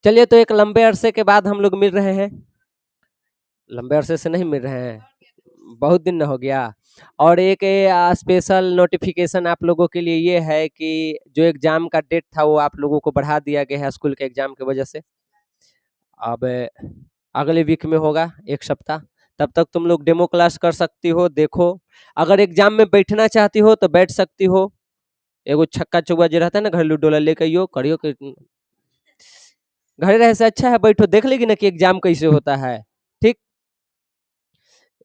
चलिए, तो एक लंबे अरसे के बाद हम लोग मिल रहे हैं। लंबे अरसे से नहीं मिल रहे हैं, बहुत दिन हो गया। और एक स्पेशल नोटिफिकेशन आप लोगों के लिए ये है कि जो एग्जाम का डेट था वो आप लोगों को बढ़ा दिया गया है स्कूल के एग्जाम की वजह से। अब अगले वीक में होगा, एक सप्ताह। तब तक तुम लोग डेमो क्लास कर सकती हो, देखो। अगर एग्जाम में बैठना चाहती हो तो बैठ सकती हो। एगो छक्का चौवा जो रहता है ना, घरेलू डोला लेकर यो करियो कि घरे रहे से अच्छा है बैठो, देख लेगी ना कि एग्जाम कैसे होता है। ठीक।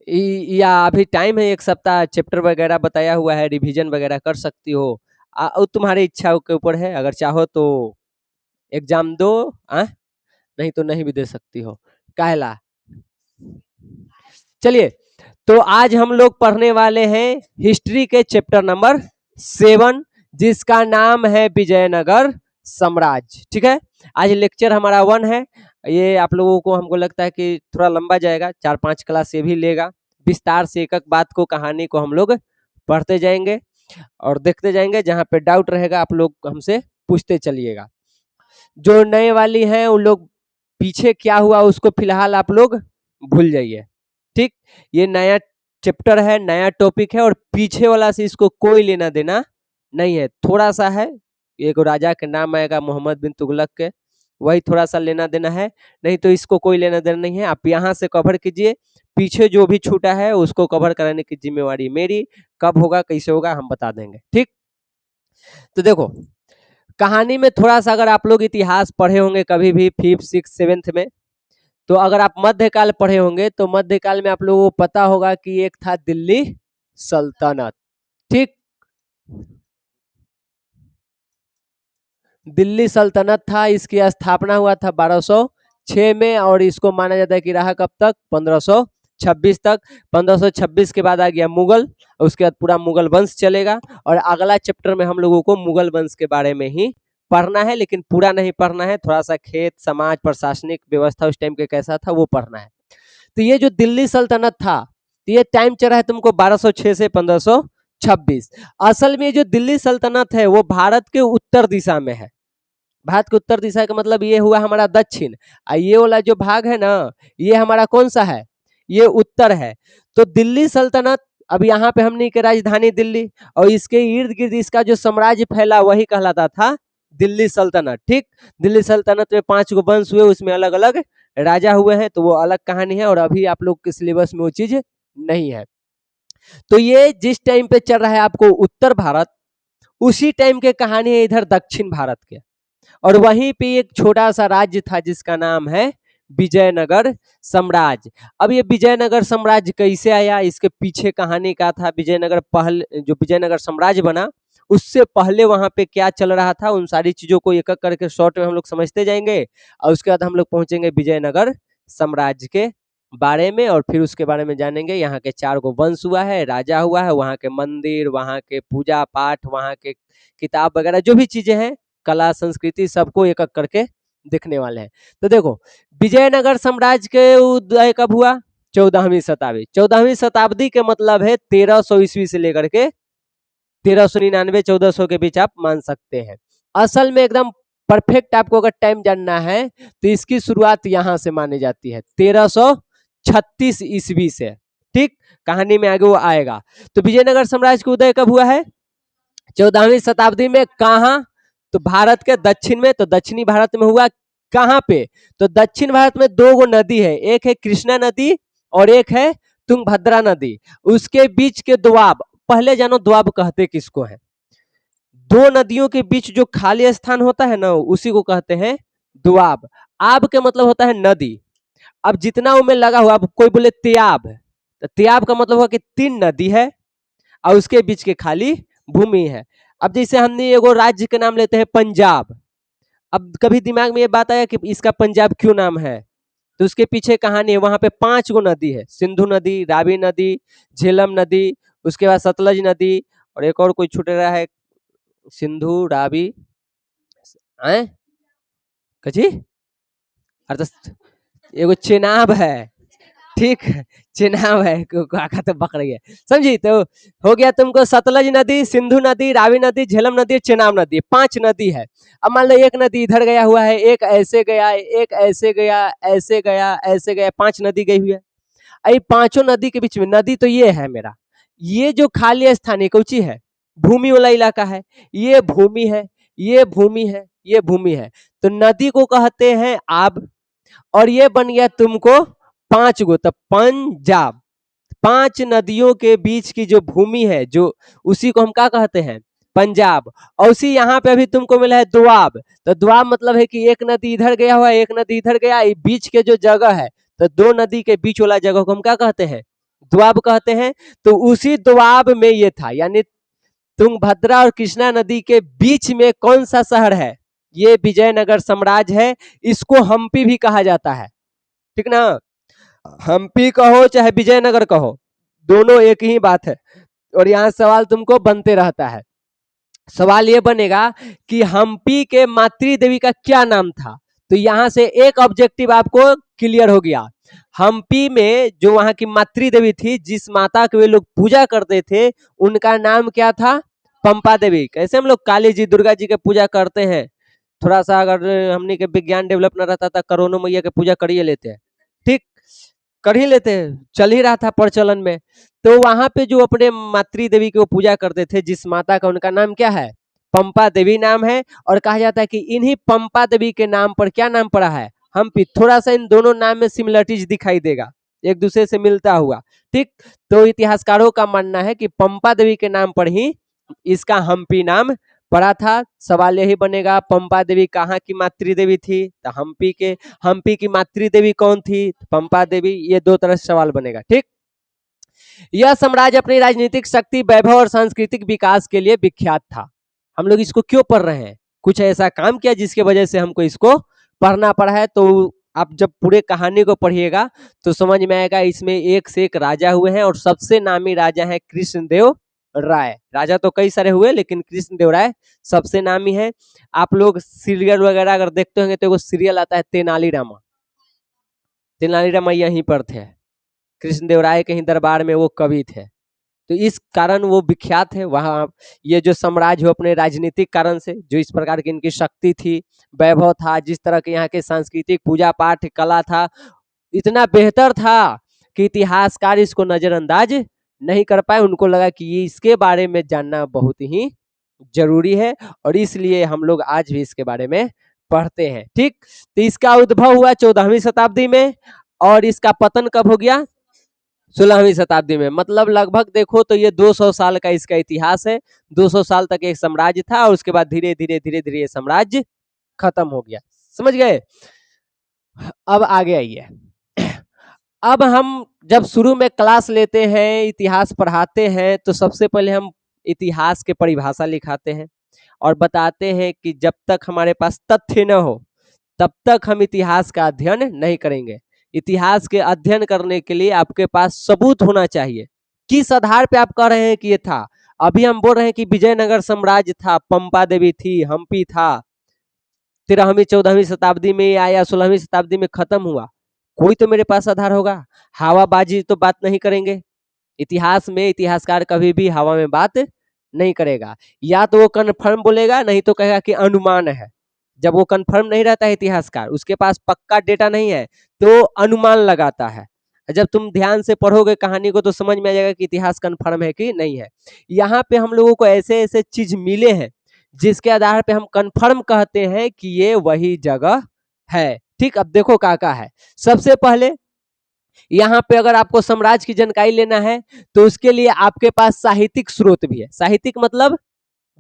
या अभी टाइम है, एक सप्ताह चैप्टर वगैरह बताया हुआ है, रिवीजन वगैरह कर सकती हो। वो तुम्हारी इच्छा के ऊपर है, अगर चाहो तो एग्जाम दो। आ? नहीं तो नहीं भी दे सकती हो। काहला। चलिए, तो आज हम लोग पढ़ने वाले हैं हिस्ट्री के चैप्टर नंबर 7, जिसका नाम है विजयनगर साम्राज्य। ठीक है। आज लेक्चर हमारा 1 है। ये आप लोगों को, हमको लगता है कि थोड़ा लंबा जाएगा, 4-5 क्लास ये भी लेगा। विस्तार से एक एक बात को, कहानी को हम लोग पढ़ते जाएंगे और देखते जाएंगे। जहां पे डाउट रहेगा आप लोग हमसे पूछते चलिएगा। जो नए वाली हैं उन लोग, पीछे क्या हुआ उसको फिलहाल आप लोग भूल जाइए। ठीक। ये नया चैप्टर है, नया टॉपिक है, और पीछे वाला से इसको कोई लेना देना नहीं है। थोड़ा सा है, एक राजा के नाम आएगा मोहम्मद बिन तुगलक के, वही थोड़ा सा लेना देना है। नहीं तो इसको कोई लेना देना नहीं है। आप यहाँ से कवर कीजिए, पीछे जो भी छूटा है उसको कवर कराने की जिम्मेवारी मेरी। कब होगा कैसे होगा हम बता देंगे। ठीक। तो देखो, कहानी में थोड़ा सा अगर आप लोग इतिहास पढ़े होंगे कभी भी 5th 6th 7th में, तो अगर आप मध्यकाल पढ़े होंगे तो मध्यकाल में आप लोगों को पता होगा कि एक था दिल्ली सल्तनत। ठीक। दिल्ली सल्तनत था, इसकी स्थापना हुआ था 1206 में, और इसको माना जाता है कि रहा कब तक, 1526 तक। 1526 के बाद आ गया मुगल, उसके बाद पूरा मुगल वंश चलेगा। और अगला चैप्टर में हम लोगों को मुगल वंश के बारे में ही पढ़ना है, लेकिन पूरा नहीं पढ़ना है, थोड़ा सा खेत समाज प्रशासनिक व्यवस्था उस टाइम के कैसा था वो पढ़ना है। तो ये जो दिल्ली सल्तनत था, तो ये टाइम चला है तुमको 1206 से 1526। असल में जो दिल्ली सल्तनत है वो भारत के उत्तर दिशा में है। भारत के उत्तर दिशा का मतलब ये हुआ हमारा दक्षिण। ये वाला जो भाग है ना, ये हमारा कौन सा है, ये उत्तर है। तो दिल्ली सल्तनत, अब यहाँ पे हमने की राजधानी दिल्ली, और इसके इर्द गिर्द इसका जो साम्राज्य फैला वही कहलाता था दिल्ली सल्तनत। ठीक। दिल्ली सल्तनत में 5 गो वंश हुए, उसमें अलग अलग राजा हुए हैं, तो वो अलग कहानी है, और अभी आप लोग के सिलेबस में वो चीज नहीं है। तो ये जिस टाइम पे चल रहा है आपको उत्तर भारत, उसी टाइम के कहानी है इधर दक्षिण भारत के। और वहीं पे एक छोटा सा राज्य था जिसका नाम है विजयनगर साम्राज्य। अब ये विजयनगर साम्राज्य कैसे आया, इसके पीछे कहानी क्या था, विजयनगर पहले जो विजयनगर साम्राज्य बना उससे पहले वहां पे क्या चल रहा था, उन सारी चीजों को एक एक करके शॉर्ट में हम लोग समझते जाएंगे। और उसके बाद हम लोग पहुंचेंगे विजयनगर साम्राज्य के बारे में, और फिर उसके बारे में जानेंगे। यहाँ के 4 गो वंश हुआ है, राजा हुआ है, वहाँ के मंदिर, वहाँ के पूजा पाठ, वहाँ के किताब वगैरह जो भी चीजें हैं, कला संस्कृति, सबको एक एक करके देखने वाले हैं। तो देखो, विजयनगर साम्राज्य के उदय कब हुआ, 14वीं शताब्दी। 14वीं शताब्दी के मतलब है 1300 ईस्वी से लेकर के 1399 1400 के बीच आप मान सकते हैं। असल में एकदम परफेक्ट आपको अगर टाइम जानना है तो इसकी शुरुआत यहां से मानी जाती है, 1336 ईस्वी से। ठीक। कहानी में आगे वो आएगा। तो विजयनगर साम्राज्य का उदय कब हुआ है, 14वीं शताब्दी में। कहा, तो भारत के दक्षिण में, तो दक्षिणी भारत में हुआ। कहां पे, तो दक्षिण भारत में 2 गो नदी है, एक है कृष्णा नदी और एक है तुंगभद्रा नदी। उसके बीच के दोआब, पहले जानो दोआब कहते किसको है। 2 नदियों के बीच जो खाली स्थान होता है ना, उसी को कहते हैं दोआब। आब के मतलब होता है नदी। अब जितना उनमें लगा हुआ, अब कोई बोले त्याब, तो त्याब का मतलब हुआ कि 3 नदी है और उसके बीच के खाली भूमि है। अब जैसे हमने एगो राज्य के नाम लेते हैं पंजाब, अब कभी दिमाग में ये बात आया कि इसका पंजाब क्यों नाम है, तो उसके पीछे कहानी है। वहां पे 5 गो नदी है, सिंधु नदी, रावी नदी, झेलम नदी, उसके बाद सतलज नदी, और एक और कोई छूट रहा है, सिंधु रावी, हैं कची, अरे तो एगो चेनाब है, ठीक है, चेनाब है, काका तो बक रही है, समझी। तो हो गया तुमको सतलज नदी, सिंधु नदी, रावी नदी, झेलम नदी, चेनाब नदी, 5 नदी है। अब मान लो एक नदी इधर गया हुआ है, एक ऐसे गया, एक ऐसे गया, ऐसे गया, ऐसे गया, 5 नदी गई हुई है। अई पांचों नदी के बीच में नदी तो ये है मेरा, ये जो खाली स्थान है कौची है, भूमि वाला इलाका है, ये भूमि है, ये भूमि है, ये भूमि है। तो नदी को कहते हैं आब, और ये बन गया तुमको 5 गो, तो पंजाब। 5 नदियों के बीच की जो भूमि है, जो उसी को हम क्या कहते हैं, पंजाब। और उसी यहाँ पे अभी तुमको मिला है दुआब। तो दुआब मतलब है कि एक नदी इधर गया हुआ है, एक नदी इधर गया, ये बीच के जो जगह है, तो 2 नदी के बीच वाला जगह को हम क्या कहते हैं, दुआब कहते हैं। तो उसी दुआब में ये था, यानी तुंगभद्रा और कृष्णा नदी के बीच में कौन सा शहर है, ये विजयनगर साम्राज्य है। इसको हम्पी भी कहा जाता है, ठीक ना। हम्पी कहो चाहे विजयनगर कहो, दोनों एक ही बात है। और यहाँ सवाल तुमको बनते रहता है। सवाल ये बनेगा कि हम्पी के मातृ देवी का क्या नाम था। तो यहाँ से एक ऑब्जेक्टिव आपको क्लियर हो गया। हम्पी में जो वहां की मातृ देवी थी, जिस माता के वे लोग पूजा करते थे, उनका नाम क्या था, पंपा देवी। कैसे हम लोग काली जी, दुर्गा जी के पूजा करते हैं, थोड़ा सा अगर हमने के विज्ञान डेवलप न रहता था, करोड़ों मैया के पूजा कर ही लेते हैं, ठीक, कर ही लेते हैं, चल ही रहा था प्रचलन में। तो वहां पे जो अपने मातृ देवी की वो पूजा करते थे, जिस माता का, उनका नाम क्या है, पंपा देवी नाम है। और कहा जाता है कि इन्हीं पंपा देवी के नाम पर क्या नाम पड़ा है, हम्पी। थोड़ा सा इन दोनों नाम में सिमिलरिटीज दिखाई देगा, एक दूसरे से मिलता हुआ, ठीक। तो इतिहासकारों का मानना है कि पंपा देवी के नाम पर ही इसका हम्पी नाम पड़ा था। सवाल यही बनेगा, पंपा देवी कहाँ की मातृ देवी थी, तो हम्पी के। हम्पी की मातृ देवी कौन थी, पंपा देवी। ये 2 तरह से सवाल बनेगा, ठीक। यह साम्राज्य अपनी राजनीतिक शक्ति, वैभव और सांस्कृतिक विकास के लिए विख्यात था। हम लोग इसको क्यों पढ़ रहे हैं, कुछ ऐसा काम किया जिसके वजह से हमको इसको पढ़ना पड़ा है। तो आप जब पूरे कहानी को पढ़िएगा तो समझ में आएगा, इसमें एक से एक राजा हुए हैं, और सबसे नामी राजा है कृष्णदेव राय। राजा तो कई सारे हुए, लेकिन कृष्णदेव राय सबसे नामी है। आप लोग सीरियल वगैरह अगर देखते होंगे तो सीरियल आता है तेनालीरामा, तेनालीरामा यहीं पर थे, कृष्णदेव राय के ही दरबार में वो कवि थे। तो इस कारण वो विख्यात है वहाँ। ये जो साम्राज्य हो अपने राजनीतिक कारण से, जो इस प्रकार की इनकी शक्ति थी, वैभव था, जिस तरह के यहाँ के सांस्कृतिक पूजा पाठ कला था, इतना बेहतर था कि इतिहासकार इसको नजरअंदाज नहीं कर पाए। उनको लगा कि ये इसके बारे में जानना बहुत ही जरूरी है, और इसलिए हम लोग आज भी इसके बारे में पढ़ते हैं, ठीक। तो इसका उद्भव हुआ 14वीं शताब्दी में, और इसका पतन कब हो गया, 16वीं शताब्दी में। मतलब लगभग देखो तो ये 200 साल का इसका इतिहास है। 200 साल तक एक साम्राज्य था, और उसके बाद धीरे धीरे धीरे धीरे ये साम्राज्य खत्म हो गया, समझ गए। अब आगे आइए। अब हम जब शुरू में क्लास लेते हैं, इतिहास पढ़ाते हैं, तो सबसे पहले हम इतिहास के परिभाषा लिखाते हैं, और बताते हैं कि जब तक हमारे पास तथ्य न हो तब तक हम इतिहास का अध्ययन नहीं करेंगे। इतिहास के अध्ययन करने के लिए आपके पास सबूत होना चाहिए। किस आधार पे आप कह रहे हैं कि ये था। अभी हम बोल रहे हैं कि विजयनगर साम्राज्य था, पंपा देवी थी, हम्पी था, 13वीं 14वीं शताब्दी में आया, 16वीं शताब्दी में खत्म हुआ। कोई तो मेरे पास आधार होगा। हवाबाजी तो बात नहीं करेंगे इतिहास में। इतिहासकार कभी भी हवा में बात नहीं करेगा, या तो वो कन्फर्म बोलेगा, नहीं तो कहेगा कि अनुमान है। जब वो कंफर्म नहीं रहता है इतिहासकार, उसके पास पक्का डेटा नहीं है, तो अनुमान लगाता है। जब तुम ध्यान से पढ़ोगे कहानी को तो समझ में आ जाएगा कि इतिहास कंफर्म है कि नहीं है। यहाँ पे हम लोगों को ऐसे ऐसे चीज मिले हैं जिसके आधार पे हम कंफर्म कहते हैं कि ये वही जगह है, ठीक। अब देखो क्या है। सबसे पहले यहाँ पे अगर आपको साम्राज्य की जानकारी लेना है तो उसके लिए आपके पास साहित्यिक स्रोत भी है। साहित्यिक मतलब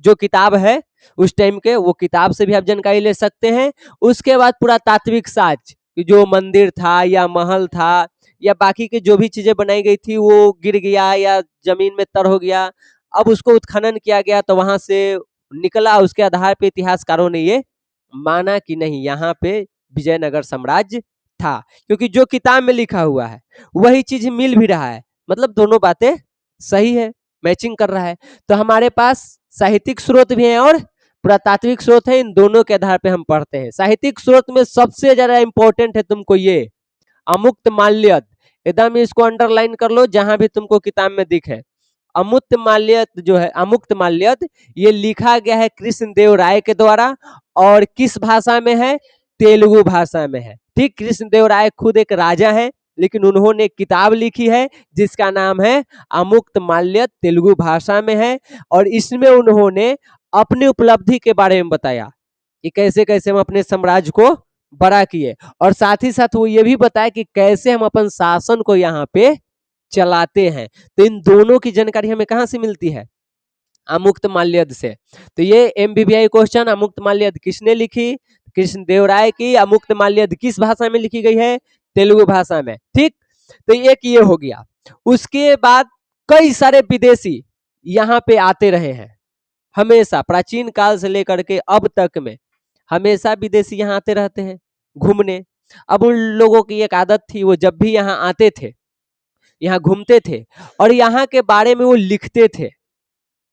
जो किताब है उस टाइम के, वो किताब से भी आप जानकारी ले सकते हैं। उसके बाद पुरातात्विक साक्ष्य, जो मंदिर था या महल था या बाकी के जो भी चीजें बनाई गई थी वो गिर गया या जमीन में तर हो गया, अब उसको उत्खनन किया गया तो वहां से निकला। उसके आधार पे इतिहासकारों ने ये माना कि नहीं, यहाँ पे विजयनगर साम्राज्य था, क्योंकि जो किताब में लिखा हुआ है वही चीज मिल भी रहा है। मतलब दोनों बातें सही है, मैचिंग कर रहा है। तो हमारे पास साहित्यिक स्रोत भी हैं और पुरातात्विक स्रोत है। इन दोनों के आधार पे हम पढ़ते हैं। साहित्यिक स्रोत में सबसे ज्यादा इंपॉर्टेंट है तुमको ये अमुक्त माल्यद, एकदम इसको अंडरलाइन कर लो जहां भी तुमको किताब में दिखे। अमुक्त माल्यद जो है, अमुक्त माल्यद, ये लिखा गया है कृष्णदेव राय के द्वारा, और किस भाषा में है? तेलुगु भाषा में है। ठीक, कृष्णदेव राय खुद एक राजा है, लेकिन उन्होंने एक किताब लिखी है जिसका नाम है अमुक्त माल्यद, तेलुगु भाषा में है, और इसमें उन्होंने अपनी उपलब्धि के बारे में बताया कि कैसे कैसे हम अपने साम्राज्य को बड़ा किए, और साथ ही साथ वो ये भी बताया कि कैसे हम अपन शासन को यहाँ पे चलाते हैं। तो इन दोनों की जानकारी हमें कहाँ से मिलती है? अमुक्त माल्यद से। तो ये एमबीबीआई क्वेश्चन, अमुक्त माल्यद किसने लिखी? कृष्णदेव राय की। अमुक्त माल्यद किस भाषा में लिखी गई है? तेलुगु भाषा में। ठीक, तो एक ये हो गया। उसके बाद कई सारे विदेशी यहाँ पे आते रहे हैं, हमेशा प्राचीन काल से लेकर के अब तक में हमेशा विदेशी यहाँ आते रहते हैं घूमने। अब उन लोगों की एक आदत थी, वो जब भी यहाँ आते थे, यहाँ घूमते थे और यहाँ के बारे में वो लिखते थे,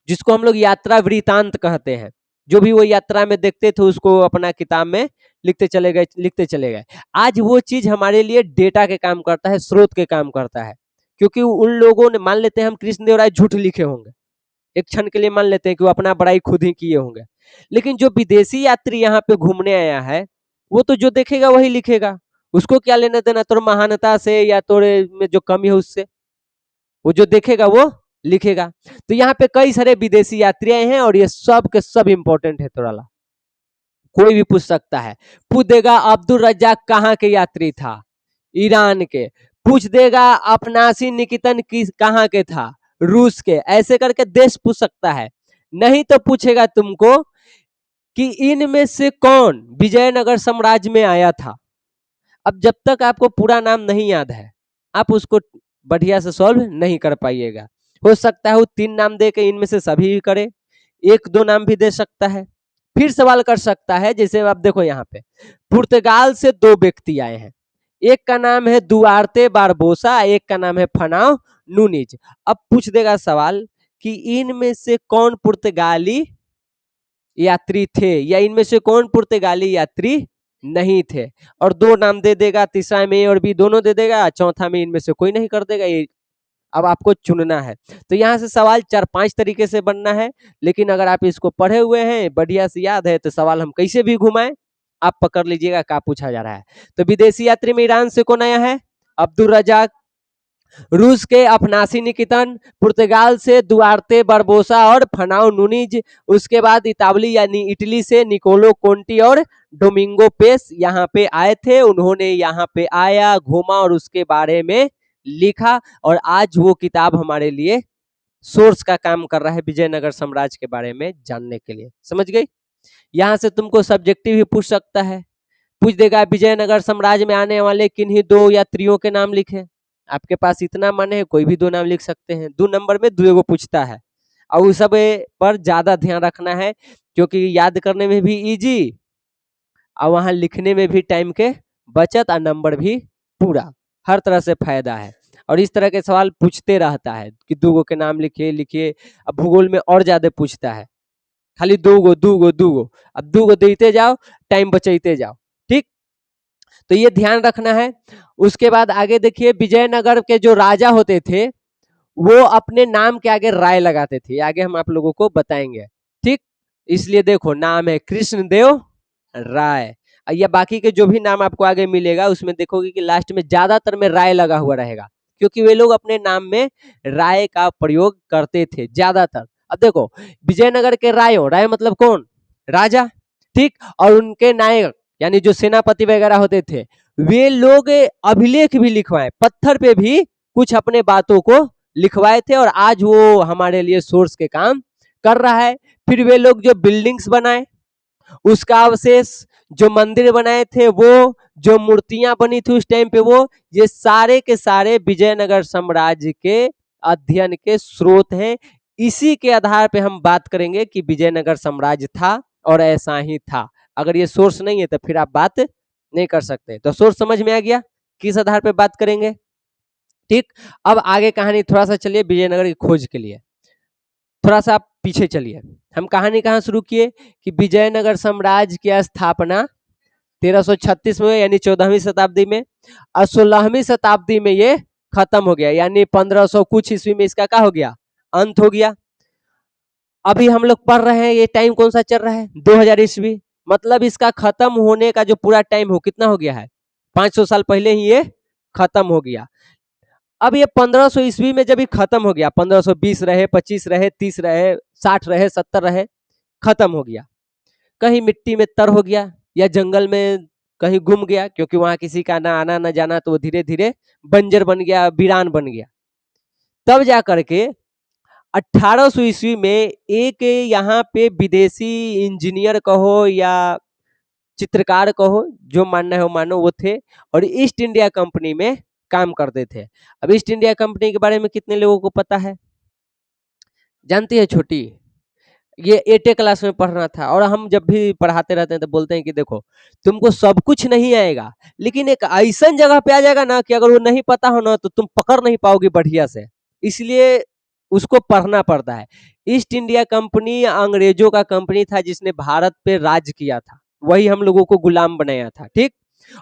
जिसको हम लोग यात्रा वृतांत कहते हैं। जो भी वो यात्रा में देखते थे उसको अपना किताब में लिखते चले गए। आज वो चीज हमारे लिए डेटा के काम करता है, स्रोत के काम करता है, क्योंकि उन लोगों ने, मान लेते हैं हम कृष्णदेव राय झूठ लिखे होंगे, एक क्षण के लिए मान लेते हैं कि वो अपना बड़ाई खुद ही किए होंगे, लेकिन जो विदेशी यात्री यहाँ पे घूमने आया है वो तो जो देखेगा वही लिखेगा। उसको क्या लेना देना तोर महानता से या तोरे में जो कमी है उससे? वो जो देखेगा वो लिखेगा। तो यहाँ पे कई सारे विदेशी यात्री आए हैं और ये सब के सब इंपॉर्टेंट है थोड़ा ला, कोई भी पूछ सकता है। पूछ देगा अब्दुल रज्जाक कहाँ के यात्री था? ईरान के। पूछ देगा अफनासी निकेतन किस कहाँ के था? रूस के। ऐसे करके देश पूछ सकता है। नहीं तो पूछेगा तुमको कि इनमें से कौन विजयनगर साम्राज्य में आया था। अब जब तक आपको पूरा नाम नहीं याद है आप उसको बढ़िया से सॉल्व नहीं कर पाइएगा। हो सकता है वो 3 नाम दे के इनमें से सभी ही करे, 1-2 नाम भी दे सकता है। फिर सवाल कर सकता है, जैसे आप देखो यहाँ पे पुर्तगाल से 2 व्यक्ति आए हैं, एक का नाम है दुआर्ते बारबोसा, एक का नाम है फनाव नूनीज। अब पूछ देगा सवाल कि इनमें से कौन पुर्तगाली यात्री थे या इनमें से कौन पुर्तगाली यात्री नहीं थे, और 2 नाम दे देगा, तीसरा में ए और बी दोनों दे देगा, चौथा में इनमें से कोई नहीं कर देगा। ये अब आपको चुनना है। तो यहाँ से सवाल 4-5 तरीके से बनना है, लेकिन अगर आप इसको पढ़े हुए हैं, बढ़िया से याद है, तो सवाल हम कैसे भी घुमाएं आप पकड़ लीजिएगा क्या पूछा जा रहा है। तो विदेशी यात्री में ईरान से कौन आया है? अब्दुल रजाक। रूस के अफनासी निकेतन, पुर्तगाल से दुआर्ते बारबोसा और फनाव नूनीज, उसके बाद इतावली यानी इटली से निकोलो कोंटी और डोमिंगो पेस यहाँ पे आए थे। उन्होंने यहाँ पे आया, घूमा और उसके बारे में लिखा, और आज वो किताब हमारे लिए सोर्स का काम कर रहा है विजयनगर साम्राज्य के बारे में जानने के लिए। समझ गई? यहाँ से तुमको सब्जेक्टिव भी पूछ सकता है, पूछ देगा विजयनगर साम्राज्य में आने वाले किन्हीं 2 यात्रियों के नाम लिखे। आपके पास इतना मन है कोई भी 2 नाम लिख सकते हैं। 2 नंबर में 2 पूछता है, और उस सब पर ज्यादा ध्यान रखना है, क्योंकि याद करने में भी इजी और वहां लिखने में भी टाइम के बचत और नंबर भी पूरा, हर तरह से फायदा है। और इस तरह के सवाल पूछते रहता है कि 2 के नाम लिखिए। अब भूगोल में और ज्यादा पूछता है, खाली 2 अब 2 देते जाओ, टाइम बचाते जाओ। ठीक, तो ये ध्यान रखना है। उसके बाद आगे देखिए, विजयनगर के जो राजा होते थे वो अपने नाम के आगे राय लगाते थे, आगे हम आप लोगों को बताएंगे। ठीक, इसलिए देखो नाम है कृष्णदेव राय, या बाकी के जो भी नाम आपको आगे मिलेगा उसमें देखोगे कि लास्ट में ज्यादातर में राय लगा हुआ रहेगा, क्योंकि वे लोग अपने नाम में राय का प्रयोग करते थे ज्यादातर। अब देखो विजयनगर के राय मतलब कौन? राजा। ठीक, और उनके नायक यानी जो सेनापति वगैरह होते थे, वे लोग अभिलेख भी लिखवाए, पत्थर पे भी कुछ अपने बातों को लिखवाए थे, और आज वो हमारे लिए सोर्स के काम कर रहा है। फिर वे लोग जो बिल्डिंग्स बनाए उसका अवशेष, जो मंदिर बनाए थे वो, जो मूर्तियां बनी थी उस टाइम पे वो, ये सारे के सारे विजयनगर साम्राज्य के अध्ययन के स्रोत हैं। इसी के आधार पे हम बात करेंगे कि विजयनगर साम्राज्य था और ऐसा ही था। अगर ये सोर्स नहीं है तो फिर आप बात नहीं कर सकते। तो सोर्स समझ में आ गया किस आधार पे बात करेंगे। ठीक, अब आगे कहानी थोड़ा सा चलिए विजयनगर की खोज के लिए थोड़ा सा आप पीछे चलिए। हम कहानी कहाँ शुरू किए कि विजयनगर साम्राज्य की स्थापना 1336 में यानी 14वीं शताब्दी में, और 16वीं शताब्दी में ये खत्म हो गया, यानी 1500 कुछ ईस्वी में इसका क्या हो गया, अंत हो गया। अभी हम लोग पढ़ रहे हैं, ये टाइम कौन सा चल रहा है, 2000 ईस्वी, मतलब इसका खत्म होने का जो पूरा टाइम हो कितना हो गया है, 500 साल पहले ही ये खत्म हो गया। अब ये 1500 ईस्वी में जब ये खत्म हो गया, 1520 रहे, 25 रहे, 30 रहे, 60 रहे, 70 रहे, खत्म हो गया। कहीं मिट्टी में तर हो गया या जंगल में कहीं गुम गया, क्योंकि वहां किसी का ना आना ना जाना, तो वो धीरे धीरे बंजर बन गया, वीरान बन गया। तब जा करके 1800 ईस्वी में एक यहाँ पे विदेशी इंजीनियर कहो या चित्रकार कहो, जो मानना है वो मानो, वो थे और ईस्ट इंडिया कंपनी में काम करते थे। अब ईस्ट इंडिया कंपनी के बारे में कितने लोगों को पता है, जानती है छोटी, ये 8 क्लास में पढ़ना था, और हम जब भी पढ़ाते रहते हैं तो बोलते हैं कि देखो तुमको सब कुछ नहीं आएगा, लेकिन एक ऐसा जगह पे आ जाएगा ना कि अगर वो नहीं पता हो ना तो तुम पकड़ नहीं पाओगे बढ़िया से, इसलिए उसको पढ़ना पड़ता है। ईस्ट इंडिया कंपनी अंग्रेजों का कंपनी था जिसने भारत पे राज किया था, वही हम लोगों को गुलाम बनाया था, ठीक।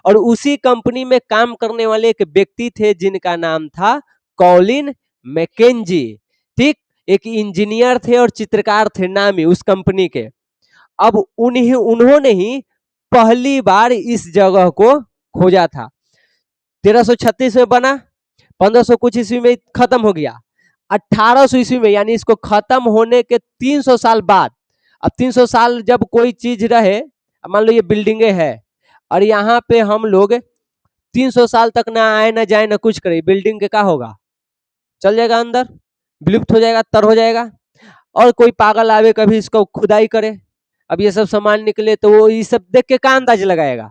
और उसी कंपनी में काम करने वाले एक व्यक्ति थे जिनका नाम था कॉलिन मैकेंजी, ठीक। एक इंजीनियर थे और चित्रकार थे नामी उस कंपनी के। अब उन्होंने ही पहली बार इस जगह को खोजा था। 1336 में बना, 1500 कुछ ईस्वी में खत्म हो गया, 1800 ईस्वी में, यानी इसको खत्म होने के 300 साल बाद। अब 300 साल जब कोई चीज रहे, मान लो ये बिल्डिंगे है और यहाँ पे हम लोग 300 साल तक ना आए ना जाए ना कुछ करे, बिल्डिंग के क्या होगा, चल जाएगा अंदर, विलुप्त हो जाएगा, तर हो जाएगा। और कोई पागल आवे कभी इसको खुदाई करे, अब ये सब सामान निकले तो वो ये सब देख के क्या अंदाज लगाएगा,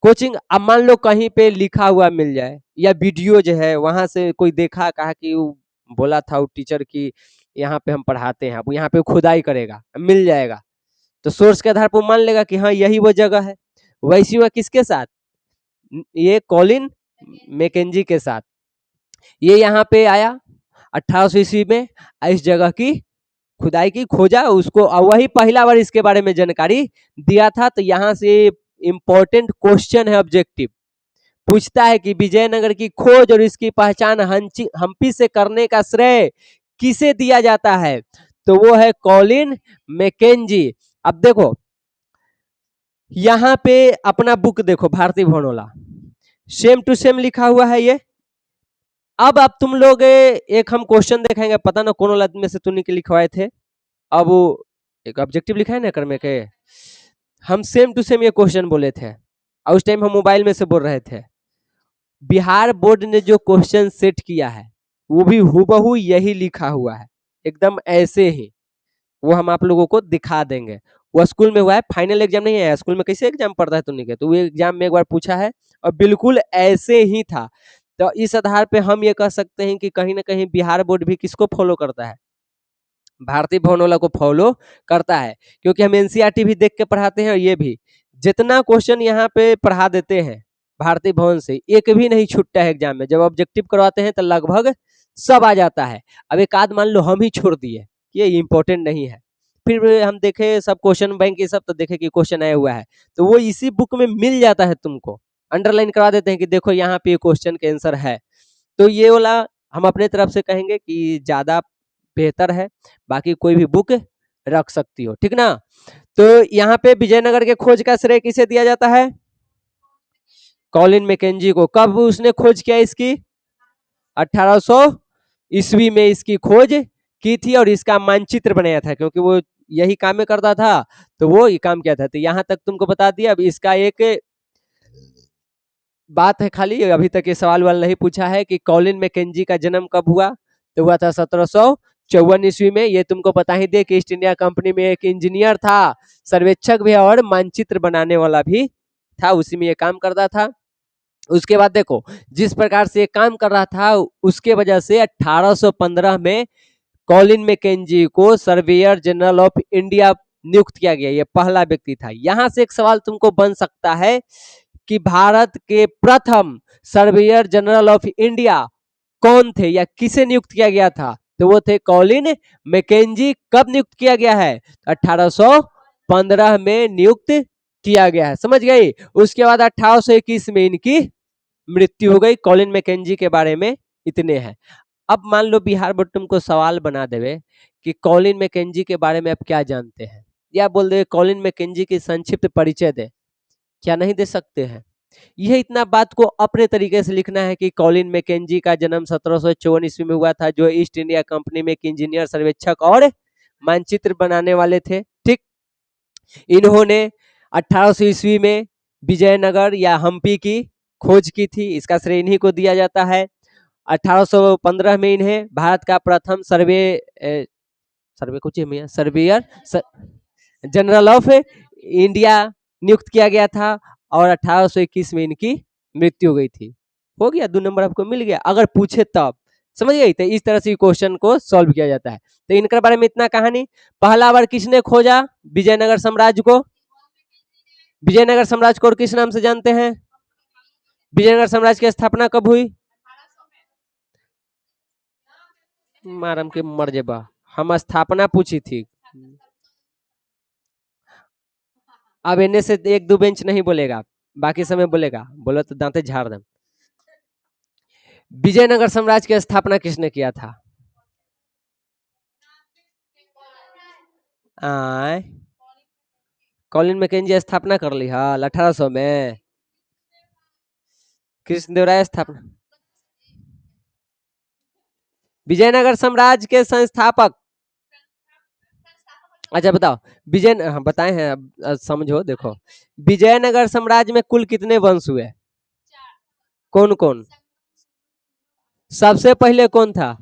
कोचिंग। अब मान लो कहीं पे लिखा हुआ मिल जाए या वीडियो जो है वहां से कोई देखा, कहा कि वो बोला था वो टीचर की यहाँ पे हम पढ़ाते हैं, अब यहाँ पे खुदाई करेगा, मिल जाएगा, तो सोर्स के आधार पर मान लेगा कि हाँ यही वो जगह है। वैसी हुआ किसके साथ, ये कॉलिन मैकेंजी के साथ। ये यहाँ पे आया 1800 ईस्वी में, इस जगह की खुदाई की, खोजा उसको, वही पहला बार इसके बारे में जानकारी दिया था। तो यहाँ से इंपॉर्टेंट क्वेश्चन है, ऑब्जेक्टिव पूछता है कि विजयनगर की खोज और इसकी पहचान हम्पी से करने का श्रेय किसे दिया जाता है, तो वो है कॉलिन मैकेंजी। अब देखो यहाँ पे अपना बुक देखो, भारती भवनोला, सेम टू सेम लिखा हुआ है ये। अब तुम लोग एक हम क्वेश्चन देखेंगे, पता ना कौन वाला में से तुमने के लिखवाए थे, अब वो एक ऑब्जेक्टिव लिखा है ना करने के, हम सेम टू सेम ये क्वेश्चन बोले थे और उस टाइम हम मोबाइल में से बोल रहे थे। बिहार बोर्ड ने जो क्वेश्चन सेट किया है वो भी हूबहू यही लिखा हुआ है, एकदम ऐसे ही, वो हम आप लोगों को दिखा देंगे। वो स्कूल में हुआ है, फाइनल एग्जाम नहीं है, स्कूल में कैसे एग्जाम पढ़ता है तुमने के, तो वो एग्जाम में एक बार पूछा है और बिल्कुल ऐसे ही था। तो इस आधार पे हम ये कह सकते हैं कि कहीं ना कहीं बिहार बोर्ड भी किसको फॉलो करता है, भारती भवनोला को फॉलो करता है, क्योंकि हम एनसीईआरटी भी देख के पढ़ाते हैं और ये भी जितना क्वेश्चन यहाँ पे पढ़ा देते हैं भारती भवन से, एक भी नहीं छूटता है एग्जाम में। जब ऑब्जेक्टिव करवाते हैं तो लगभग सब आ जाता है। अब एक आध मान लो हम ही छोड़ दिए, ये इंपॉर्टेंट नहीं है, फिर हम देखे सब क्वेश्चन बैंक ये सब, तो देखे कि क्वेश्चन आया हुआ है, तो वो इसी बुक में मिल जाता है, तुमको अंडरलाइन करा देते हैं कि देखो यहाँ पे क्वेश्चन के आंसर है। तो ये वाला हम अपने तरफ से कहेंगे कि ज्यादा बेहतर है, बाकी कोई भी बुक रख सकती हो, ठीक ना। तो यहाँ पे विजयनगर के खोज का श्रेय किसे दिया जाता है, कॉलिन मैकेंजी को। कब उसने खोज किया इसकी, 1800 ईस्वी में इसकी खोज की थी और इसका मानचित्र बनाया था, क्योंकि वो यही काम करता था तो वो ये काम किया था। तो यहाँ तक तुमको बता दिया। अब इसका एक बात है खाली, अभी तक ये सवाल वाल नहीं पूछा है कि कॉलिन मैकेंजी का जन्म कब हुआ, तो हुआ था 1754 ईस्वी में। ये तुमको पता ही दे कि ईस्ट इंडिया कंपनी में एक इंजीनियर था, सर्वेक्षक भी और मानचित्र बनाने वाला भी था, उसी में ये काम करता था। उसके बाद देखो जिस प्रकार से ये काम कर रहा था, उसके वजह से 1815 में कॉलिन मैकेंजी को सर्वेयर जनरल ऑफ इंडिया नियुक्त किया गया, ये पहला व्यक्ति था। यहां से एक सवाल तुमको बन सकता है कि भारत के प्रथम सर्वेयर जनरल ऑफ इंडिया कौन थे या किसे नियुक्त किया गया था, तो वो थे कॉलिन मैकेंजी। कब नियुक्त किया गया है, 1815 में नियुक्त किया गया है, समझ गई। उसके बाद 1821 में इनकी मृत्यु हो गई। कॉलिन मैकेंजी के बारे में इतने हैं। अब मान लो बिहार बोर्ड तुमको सवाल बना देवे कि कॉलिन मैकेंजी के बारे में आप क्या जानते हैं, या बोल दे कॉलिन मैकेंजी की संक्षिप्त परिचय दे, क्या नहीं दे सकते हैं? यह इतना बात को अपने तरीके से लिखना है कि कॉलिन मैकेंजी का जन्म 1754 ईस्वी में हुआ था, जो ईस्ट इंडिया कंपनी में एक इंजीनियर, सर्वेक्षक और मानचित्र बनाने वाले थे। ठीक, इन्होंने 1800 ईस्वी में विजयनगर या हम्पी की खोज की थी, इसका श्रेय इन्हीं को दिया जाता है। 1815 में इन्हें भारत का प्रथम सर्वेयर जनरल ऑफ इंडिया नियुक्त किया गया था, और 1821 में इनकी मृत्यु हो गई थी। हो गया, 2 नंबर आपको मिल गया अगर पूछे तब, समझ गई? तो इस तरह से क्वेश्चन को सॉल्व किया जाता है। तो इनके बारे में इतना कहानी। पहला बार किसने खोजा विजयनगर साम्राज्य को? विजयनगर साम्राज्य को और किस नाम से जानते हैं? विजयनगर साम्राज्य की स्थापना कब हुई? मारम के मर जेबा, हम स्थापना पूछी थी। अब इन्हें से 1-2 बेंच नहीं बोलेगा, बाकी समय बोलेगा, बोलो तो दांते झाड़ दे। विजयनगर साम्राज्य की स्थापना किसने किया था? कॉलिन मैकेंजी स्थापना कर ली हाल 1800 में। कृष्णदेवराय स्थापना। विजयनगर साम्राज्य के संस्थापक, अच्छा बताओ हाँ, बताए हैं। अब समझो, देखो विजयनगर साम्राज्य में कुल कितने वंश हुए? कौन कौन? सबसे पहले कौन था?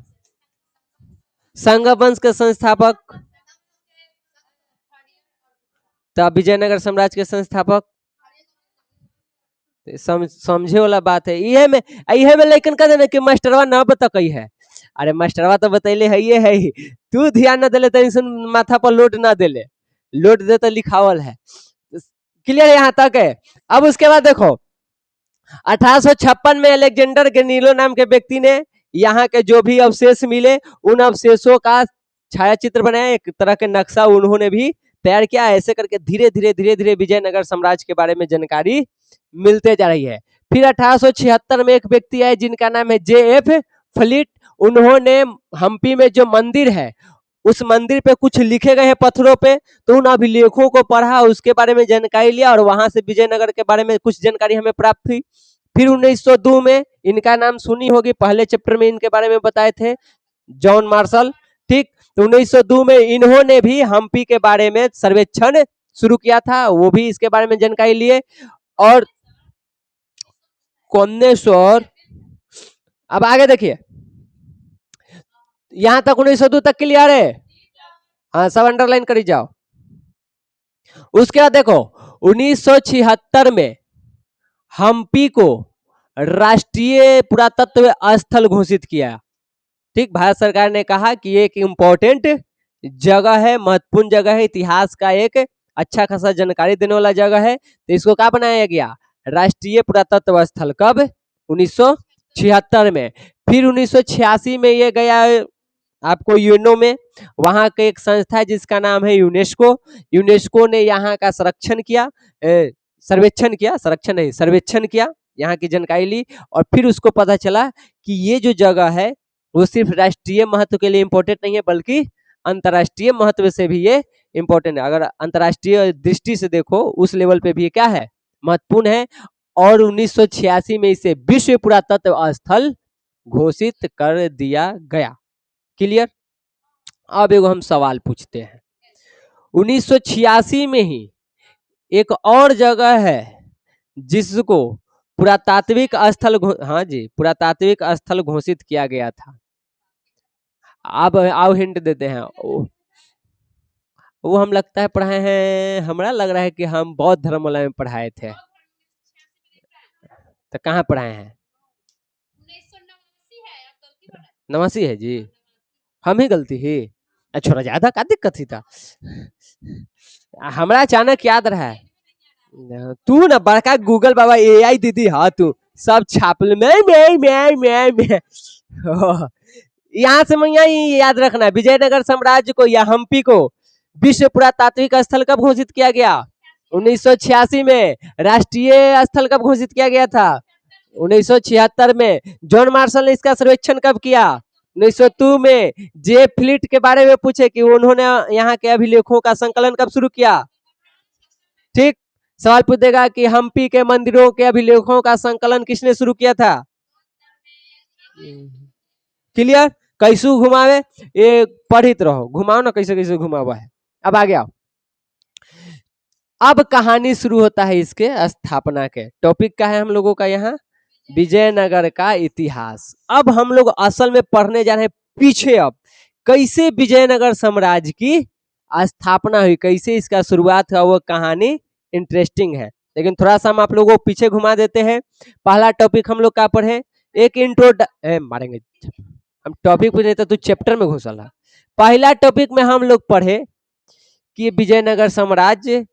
संग वंश के संस्थापक। तो विजयनगर साम्राज्य के संस्थापक समझे वाला बात है। इहे में लेकिन कह देना कि मास्टरवा न बता कही है। अरे मास्टरवा तो बतैले है, ये है तू ध्यान न देले तो माथा पर लोड ना देले, लोड दे तो लिखावल है। क्लियर यहाँ तक है? अब उसके बाद देखो 1856 में अलेक्जेंडर गैलीलियो नाम के व्यक्ति ने यहाँ के जो भी अवशेष मिले उन अवशेषों का छायाचित्र बनाया, एक तरह के नक्शा उन्होंने भी तैयार किया। ऐसे करके धीरे धीरे विजयनगर साम्राज्य के बारे में जानकारी मिलते जा रही है। फिर 1876 में एक व्यक्ति आए जिनका नाम है J.F. फ्लीट। उन्होंने हम्पी में जो मंदिर है उस मंदिर पे कुछ लिखे गए हैं पत्थरों पे, तो उन अभिलेखों को पढ़ा, उसके बारे में जानकारी लिया और वहां से विजयनगर के बारे में कुछ जानकारी हमें प्राप्त हुई। फिर 1902 में इनका नाम सुनी होगी, पहले चैप्टर में इनके बारे में बताए थे, जॉन मार्शल। ठीक, तो 1902 में इन्होंने भी हम्पी के बारे में सर्वेक्षण शुरू किया था, वो भी इसके बारे में जानकारी लिए। और कोन्नेश्वर, अब आगे देखिए, यहां तक 1902 तक क्लियर है? हाँ, सब अंडरलाइन करी जाओ। उसके बाद देखो 1976 में हम्पी को राष्ट्रीय पुरातत्व स्थल घोषित किया। ठीक, भारत सरकार ने कहा कि ये एक इम्पोर्टेंट जगह है, महत्वपूर्ण जगह है, इतिहास का एक अच्छा खासा जानकारी देने वाला जगह है, तो इसको क्या बनाया गया? राष्ट्रीय पुरातत्व स्थल। कब? 1976 में। फिर 1986 में ये गया आपको यूएनओ में, वहां का एक संस्था है जिसका नाम है यूनेस्को। यूनेस्को ने यहाँ का संरक्षण किया, सर्वेक्षण किया, संरक्षण नहीं सर्वेक्षण किया, यहाँ की जानकारी ली, और फिर उसको पता चला कि ये जो जगह है वो सिर्फ राष्ट्रीय महत्व के लिए इम्पोर्टेंट नहीं है, बल्कि अंतर्राष्ट्रीय महत्व से भी ये इम्पोर्टेंट है। अगर अंतर्राष्ट्रीय दृष्टि से देखो उस लेवल पे भी क्या है, महत्वपूर्ण है। और 1986 में इसे विश्व पुरातत्व स्थल घोषित कर दिया गया। क्लियर? अब एगो हम सवाल पूछते हैं, 1986 में ही एक और जगह है जिसको पुरातात्विक स्थल, हाँ जी, पुरातात्विक स्थल घोषित किया गया था। अब आओ हिंट देते हैं, वो हम लगता है पढ़ाए हैं, हमरा लग रहा है कि हम बौद्ध धर्मशाला में पढ़ाए थे। तो कहाँ पढ़ाए हैं? 89 है जी, हम ही गलती ही। छोड़ा ज्यादा का दिक्कत ही था, हमरा अचानक याद रहा है। तू ना बड़का गूगल बाबा AI दीदी, हाँ तू सब छापल में यहाँ से मैं याद रखना, विजयनगर साम्राज्य को या हम्पी को विश्व पुरातात्विक स्थल कब घोषित किया गया? 1986 में। राष्ट्रीय स्थल कब घोषित किया गया था? 1976 में। जॉन मार्शल ने इसका सर्वेक्षण कब किया? 1902 में। जे फ्लिट के बारे में पूछे कि उन्होंने यहाँ के अभिलेखों का संकलन कब शुरू किया? ठीक। सवाल पूछ देगा कि हम्पी के मंदिरों के अभिलेखों का संकलन किसने शुरू किया था? क्लियर? कैसू घुमावे, ये पढ़ित रहो, घुमाओ ना कैसे कैसे घुमा हुआ है। अब आ गया, अब कहानी शुरू होता है इसके स्थापना के। टॉपिक का है हम लोगों का यहाँ विजयनगर का इतिहास। अब हम लोग असल में पढ़ने जा रहे हैं पीछे, अब कैसे विजयनगर साम्राज्य की स्थापना हुई, कैसे इसका शुरुआत हुआ, वो कहानी इंटरेस्टिंग है। लेकिन थोड़ा सा हम आप लोगों को पीछे घुमा देते हैं। पहला टॉपिक हम लोग क्या पढ़े? एक इंट्रो मारेंगे हम, टॉपिक पूछे तो तू चैप्टर में घुसल रहा। पहला टॉपिक में हम लोग पढ़े कि विजयनगर साम्राज्य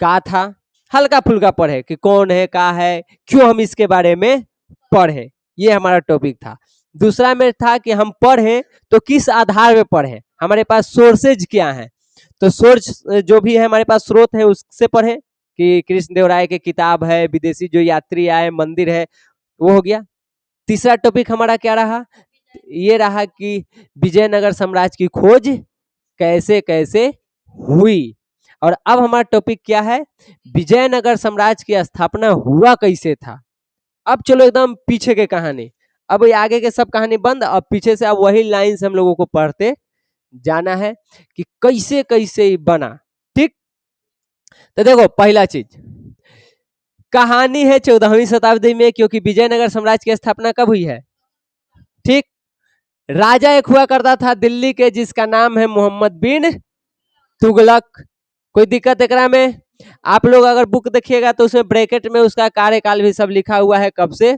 का था, हल्का फुल्का पढ़े कि कौन है, का है, क्यों हम इसके बारे में पढ़े, ये हमारा टॉपिक था। दूसरा में था कि हम पढ़े तो किस आधार पे पढ़े, हमारे पास सोर्सेज क्या है, तो सोर्स जो भी है हमारे पास स्रोत है उससे पढ़े कि कृष्णदेवराय की किताब है, विदेशी जो यात्री आए, मंदिर है, वो हो गया। तीसरा टॉपिक हमारा क्या रहा? ये रहा कि विजयनगर साम्राज्य की खोज कैसे कैसे हुई। और अब हमारा टॉपिक क्या है? विजयनगर साम्राज्य की स्थापना हुआ कैसे था। अब चलो एकदम पीछे के कहानी, अब ये आगे के सब कहानी बंद, अब पीछे से अब वही लाइन से हम लोगों को पढ़ते जाना है कि कैसे कैसे बना। ठीक, तो देखो पहला चीज, कहानी है 14वीं शताब्दी में, क्योंकि विजयनगर साम्राज्य की स्थापना कब हुई है? ठीक, राजा एक हुआ करता था दिल्ली के, जिसका नाम है मोहम्मद बिन तुगलक। कोई दिक्कत एकरा में? आप लोग अगर बुक देखिएगा तो उसमें ब्रैकेट में उसका कार्यकाल भी सब लिखा हुआ है, कब से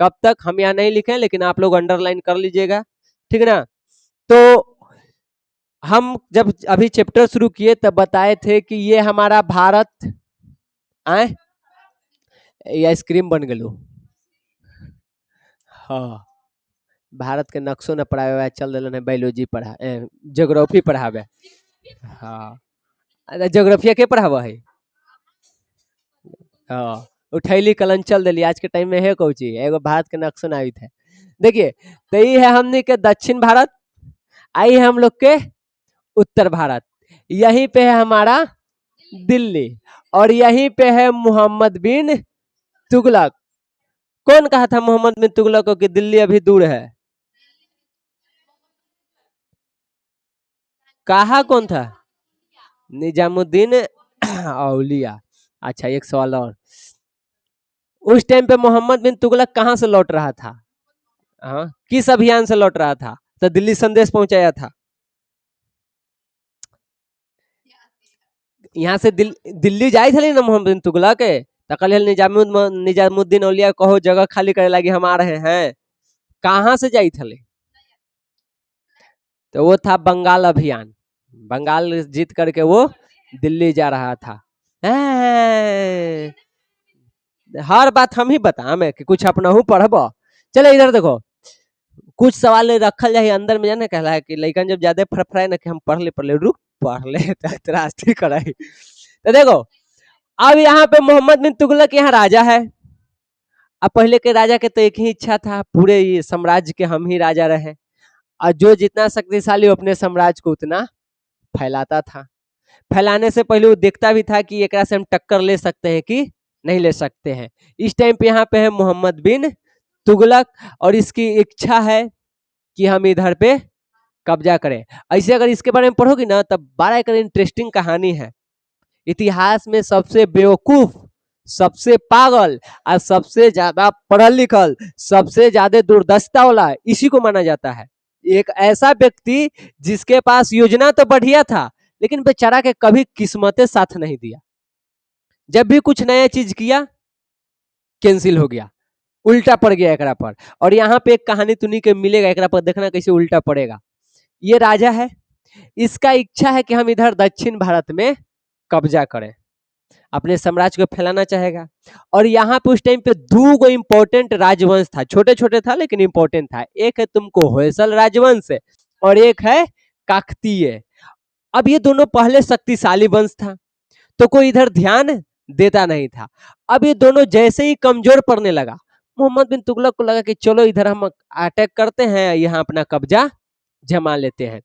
कब तक। हम यहाँ नहीं लिखे, लेकिन आप लोग अंडरलाइन कर लीजिएगा, ठीक है ना। तो हम जब अभी चैप्टर शुरू किए तब बताए थे कि ये हमारा भारत आए, ये आइसक्रीम बन गलो। हाँ, भारत के नक्शो न पढ़ावे हुआ चल दिलन है, बायोलॉजी पढ़ा, ज्योग्राफी पढ़ावे। हाँ, ज्योग्राफिया के पढ़ावा है। हाँ, उठैली कलन चल दिली, आज के टाइम में है कौची, एगो भारत के नक्शो ना आई थे। देखिए, तो ये है हमने के दक्षिण भारत, आई है हम लोग के उत्तर भारत, यहीं पे है हमारा दिल्ली, और यहीं पे है मोहम्मद बिन तुगलक। कौन कहा था मोहम्मद बिन तुगलक को कि दिल्ली अभी दूर है? कहा कौन था? निजामुद्दीन औलिया। अच्छा, एक सवाल और, उस टाइम पे मोहम्मद बिन तुगलक कहां से लौट रहा था? हाँ, किस अभियान से लौट रहा था तो दिल्ली संदेश पहुंचाया था? यहाँ से दिल्ली जाए थे ना मोहम्मद बिन तुगलक के, तो कल निजामुद्दीन औलिया कहो जगह खाली करे लगी, हम आ रहे हैं। कहां से जाई थे? तो वो था बंगाल अभियान, बंगाल जीत करके वो दिल्ली जा रहा था। हर बात हम ही बतामे कि कुछ अपना हूँ पढ़ब। चले इधर देखो, कुछ सवाल रखल जाए अंदर में, जाने कहला है कि लइकन जब ज्यादा फरफराए ना कि हम पढ़ ले रुक पढ़ ले तरास्ती कराई। तो देखो, अब यहाँ पे मोहम्मद बिन तुगलक यहाँ राजा है। अब पहले के राजा के तो एक ही इच्छा था, पूरे ये साम्राज्य के हम ही राजा रहे, और जो जितना शक्तिशाली अपने साम्राज्य को उतना फैलाता था। फैलाने से पहले वो देखता भी था कि एक से हम टक्कर ले सकते हैं कि नहीं ले सकते हैं। इस टाइम पे यहाँ पे है मोहम्मद बिन तुगलक, और इसकी इच्छा है कि हम इधर पे कब्जा करें। ऐसे अगर इसके बारे में पढ़ोगी ना तब बड़ा एक इंटरेस्टिंग कहानी है। इतिहास में सबसे बेवकूफ, सबसे पागल और सबसे ज्यादा पढ़ल लिखल, सबसे ज्यादा दूरदर्शिता वाला इसी को माना जाता है। एक ऐसा व्यक्ति जिसके पास योजना तो बढ़िया था, लेकिन बेचारा के कभी किस्मते साथ नहीं दिया। जब भी कुछ नया चीज किया कैंसिल हो गया, उल्टा पड़ गया एकरा पर। और यहाँ पे एक कहानी तुनी के मिलेगा, एकरा पर देखना कैसे उल्टा पड़ेगा। ये राजा है, इसका इच्छा है कि हम इधर दक्षिण भारत में कब्जा करें, अपने साम्राज्य को फैलाना चाहेगा। और यहाँ पे उस टाइम पे दो गो इंपॉर्टेंट राजवंश था, छोटे छोटे था लेकिन इंपॉर्टेंट था। एक है तुमको होयसल राजवंश और एक है काकतीय। अब ये दोनों पहले शक्तिशाली वंश था, तो कोई इधर ध्यान देता नहीं था। अब ये दोनों जैसे ही कमजोर पड़ने लगा, मोहम्मद बिन तुगलक को लगा कि चलो इधर हम अटैक करते हैं, यहाँ अपना कब्जा जमा लेते हैं।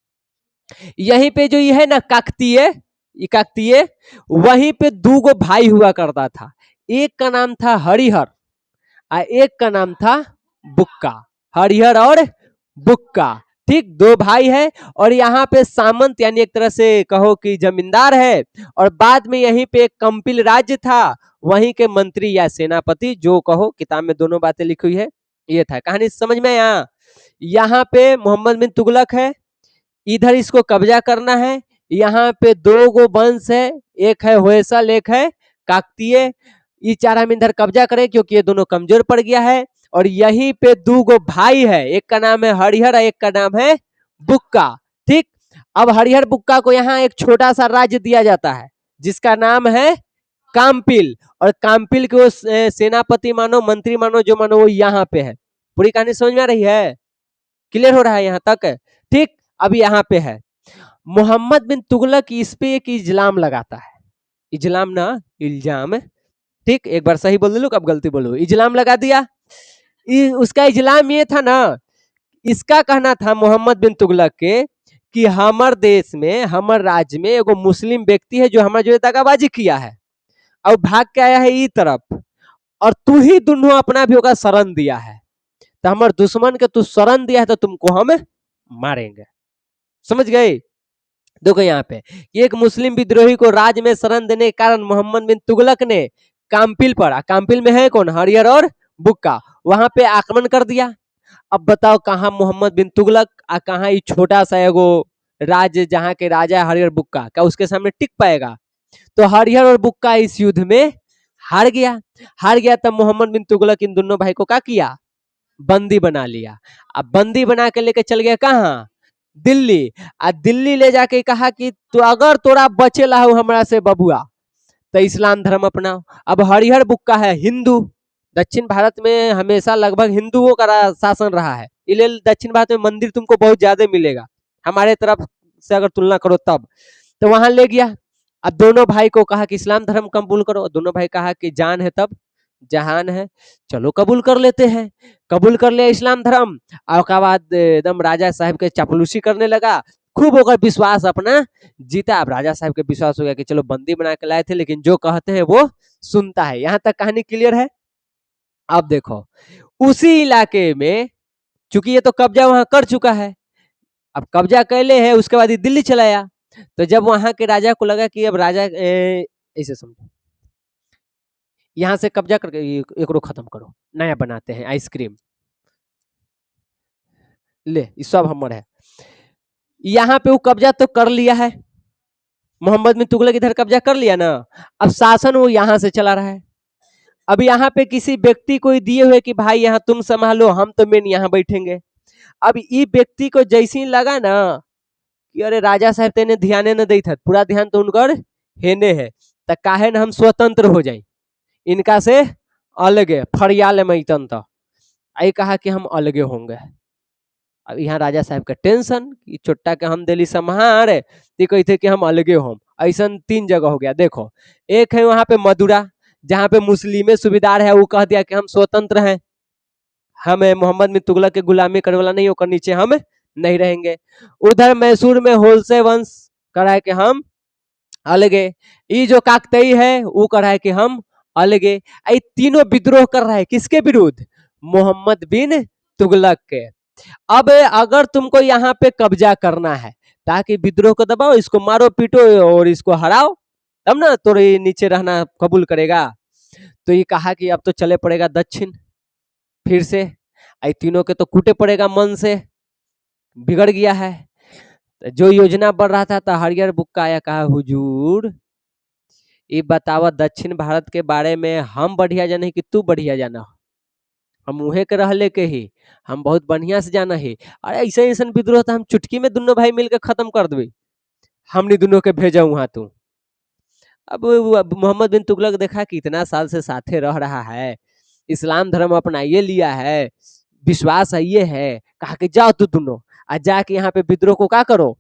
यहीं पे जो ये है ना काकतीय, वहीं पे दो गो भाई हुआ करता था। एक का नाम था हरिहर और एक का नाम था बुक्का। हरिहर और बुक्का, ठीक, दो भाई है। और यहाँ पे सामंत यानी एक तरह से कहो कि जमींदार है। और बाद में यहीं पे एक कंपिल राज्य था, वहीं के मंत्री या सेनापति, जो कहो, किताब में दोनों बातें लिखी हुई है। ये था कहानी, समझ में। यहाँ पे मोहम्मद बिन तुगलक है, इधर इसको कब्जा करना है। यहाँ पे दो गो वंश है, एक है होयसल, एक है काकतीय। ये चार हम इधर कब्जा करें क्योंकि ये दोनों कमजोर पड़ गया है। और यहीं पे दो गो भाई है, एक का नाम है हरिहर और एक का नाम है बुक्का, ठीक। अब हरिहर बुक्का को यहाँ एक छोटा सा राज्य दिया जाता है जिसका नाम है काम्पिल। और काम्पिल के वो सेनापति मानो, मंत्री मानो, जो मानो, वो यहाँ पे है। पूरी कहानी समझ में आ रही है? क्लियर हो रहा है यहाँ तक? ठीक। अब यहाँ पे है मोहम्मद बिन तुगलक इस पे एक इल्जाम लगाता है। इल्जाम ना, इल्जाम, ठीक। एक बार सही बोल दो, अब गलती बोलो। इल्जाम लगा दिया। उसका इल्जाम ये था ना, इसका कहना था मोहम्मद बिन तुगलक के कि हमार देश में, हमार राज्य में एगो मुस्लिम व्यक्ति है जो हमारे जो दगाबाजी किया है और भाग के आया है ई तरफ, और तू ही दोनों अपना भी होगा शरण दिया है, तो हमारे दुश्मन के तू शरण दिया है तो तुमको हम मारेंगे। समझ गए? देखो यहाँ पे एक मुस्लिम विद्रोही को राज में शरण देने के कारण मोहम्मद बिन तुगलक ने काम्पिल पर, काम्पिल में है कौन, हरिहर और बुक्का, वहां पे आक्रमण कर दिया। अब बताओ कहाँ मोहम्मद बिन तुगलक और कहाँ ये छोटा सा एगो राज्य जहाँ के राजा हरिहर बुक्का, क्या उसके सामने टिक पाएगा? तो हरिहर और बुक्का इस युद्ध में हार गया। तब मोहम्मद बिन तुगलक इन दोनों भाई को क्या किया, बंदी बना लिया। अब बंदी बना के लेके चल गया कहाँ, दिल्ली। आ दिल्ली ले जाके कहा कि तो अगर तोरा बचे ला हो हमरा से बबुआ तो इस्लाम धर्म अपनाओ। अब हरिहर बुक्का है हिंदू, दक्षिण भारत में हमेशा लगभग हिंदुओं का शासन रहा है, इसलिए दक्षिण भारत में मंदिर तुमको बहुत ज्यादा मिलेगा हमारे तरफ से अगर तुलना करो तब। तो वहां ले गया। अब दोनों भाई को कहा कि इस्लाम धर्म कबूल करो। दोनों भाई कहा कि जान है तब जहान है, चलो कबूल कर लेते हैं। कबूल कर लिया इस्लाम धर्म। और उसके बाद एकदम राजा साहब के चापलूसी करने लगा, खूब होकर विश्वास अपना जीता। अब राजा साहब के विश्वास हो गया कि चलो बंदी बना के लाए थे, लेकिन जो कहते हैं वो सुनता है। यहाँ तक कहानी क्लियर है? अब देखो उसी इलाके में, चूंकि ये तो कब्जा वहां कर चुका है, अब कब्जा कर ले है, उसके बाद ये दिल्ली चला आया। तो जब वहां के राजा को लगा कि अब राजा ऐसे समझो, यहाँ से कब्जा करके एक खत्म करो, नया बनाते हैं आइसक्रीम, ले ये सब हमर है। यहाँ पे वो कब्जा तो कर लिया है, मोहम्मद बिन तुगलक इधर कब्जा कर लिया ना। अब शासन वो यहाँ से चला रहा है। अब यहाँ पे किसी व्यक्ति को दिए हुए कि भाई यहाँ तुम संभालो, हम तो मेन यहाँ बैठेंगे। अब ये व्यक्ति को जैसे ही लगा ना कि अरे राजा साहब तेने ध्यान न दी था, पूरा ध्यान तो उनकर हेने है, तो काहे न हम स्वतंत्र हो जाए, इनका से अलगे फरियाल मैतन। तो आई कहा कि हम अलगे होंगे। अब यहाँ राजा साहब का टेंशन कि छोटा के हम दिल्ली संहार तो कहते कि हम अलगे हों। ऐसा 3 जगह हो गया। देखो एक है वहां पे मदुरा, जहाँ पे मुस्लिम सूबेदार है, वो कह दिया कि हम स्वतंत्र हैं, हमें मोहम्मद बिन तुगलक के गुलामी करने वाला नहीं होकर नीचे हम नहीं रहेंगे। उधर मैसूर में होलसे वंश करा है कि हम अलगे। ये जो काकतई है वो करा है कि हम अलगे। ये तीनों विद्रोह कर रहा है किसके विरुद्ध, मोहम्मद बिन तुगलक के। अब अगर तुमको यहाँ पे कब्जा करना है ताकि विद्रोह को दबाओ, इसको मारो पीटो और इसको हराओ, तब ना तो ये नीचे रहना कबूल करेगा। तो ये कहा कि अब तो चले पड़ेगा दक्षिण फिर से, आई तीनों के तो कूटे पड़ेगा मन से, बिगड़ गया है। जो योजना बढ़ रहा था तो हरिहर बुक्का आया, कहा हुजूर ये बतावा दक्षिण भारत के बारे में हम बढ़िया जाने कि तू बढ़िया जाना, हम उहे के रहले के ही, हम बहुत बढ़िया से जाना है। अरे ऐसे ऐसा विद्रोह था हम चुटकी में दोनों भाई मिलकर खत्म कर देवे, हमने दोनों के भेजा वहां तू। अब मोहम्मद बिन तुगलक देखा कि इतना साल से साथे रह रहा है, इस्लाम धर्म अपनाइए लिया है, विश्वास है ये है, कहा कि जाओ तू दोनों आज जाके यहाँ पे विद्रोह को क्या करो,